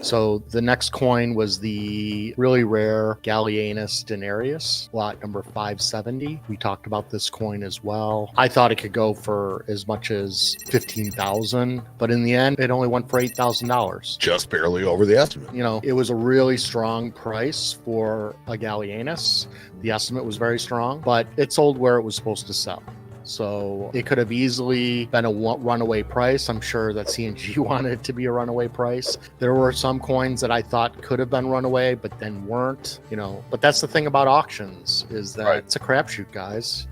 So the next coin was the really rare Gallienus Denarius, lot number 570. We talked about this coin as well. I thought it could go for as much as $15,000, but in the end, it only went for $8,000. Just barely over the estimate. You know, it was a really strong price for a Gallienus. The estimate was very strong, but it sold where it was supposed to sell. So it could have easily been a runaway price. I'm sure that C&G wanted it to be a runaway price. There were some coins that I thought could have been runaway, but then weren't, you know. But that's the thing about auctions, is that it's a crapshoot, guys.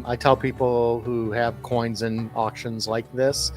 I tell people who have coins in auctions like this,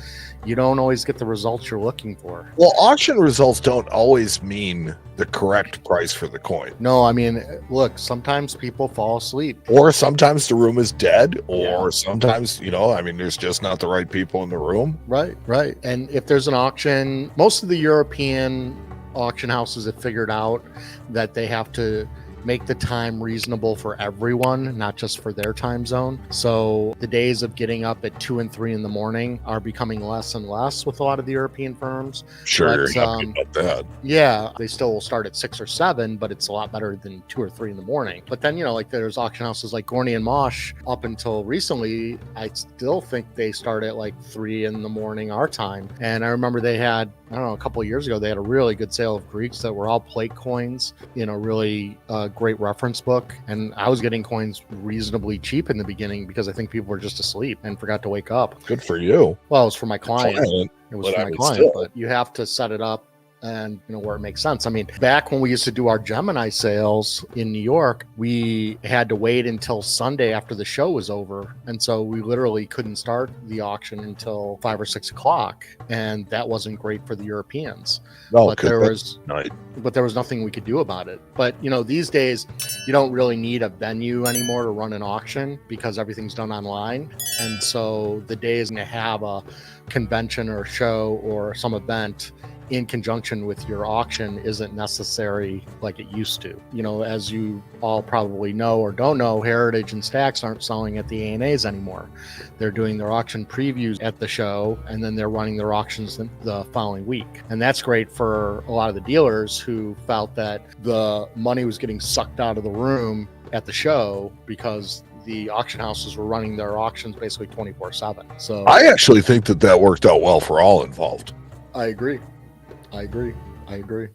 you don't always get the results you're looking for. Well, auction results don't always mean the correct price for the coin. No, I mean, look, sometimes people fall asleep. Or sometimes the room is dead, or sometimes, you know, I mean, there's just not the right people in the room. Right. And if there's an auction, most of the European auction houses have figured out that they have to make the time reasonable for everyone, not just for their time zone. So the days of getting up at 2 and 3 in the morning are becoming less and less with a lot of the European firms. Sure, you're happy about that. Yeah, they still will start at 6 or 7, but it's a lot better than 2 or 3 in the morning. But then, you know, like there's auction houses like Gorney and Mosh. Up until recently, I still think they start at like 3 in the morning our time. And I remember they had, I don't know, a couple of years ago, they had a really good sale of Greeks that were all plate coins in a really great reference book. And I was getting coins reasonably cheap in the beginning because I think people were just asleep and forgot to wake up. Good for you. Well, it was for my client. It was for my client, still. but you have to set it up and, you know, where it makes sense. I mean, back when we used to do our Gemini sales in New York, we had to wait until Sunday after the show was over. And so we literally couldn't start the auction until 5 or 6 o'clock. And that wasn't great for the Europeans. No, but there was night. But there was nothing we could do about it. But, you know, these days you don't really need a venue anymore to run an auction because everything's done online. And so the days to have a convention or show or some event in conjunction with your auction isn't necessary like it used to. You know, as you all probably know or don't know, Heritage and Stax aren't selling at the ANAs anymore. They're doing their auction previews at the show, and then they're running their auctions the following week. And that's great for a lot of the dealers who felt that the money was getting sucked out of the room at the show because the auction houses were running their auctions basically 24/7. So I actually think that worked out well for all involved. I agree.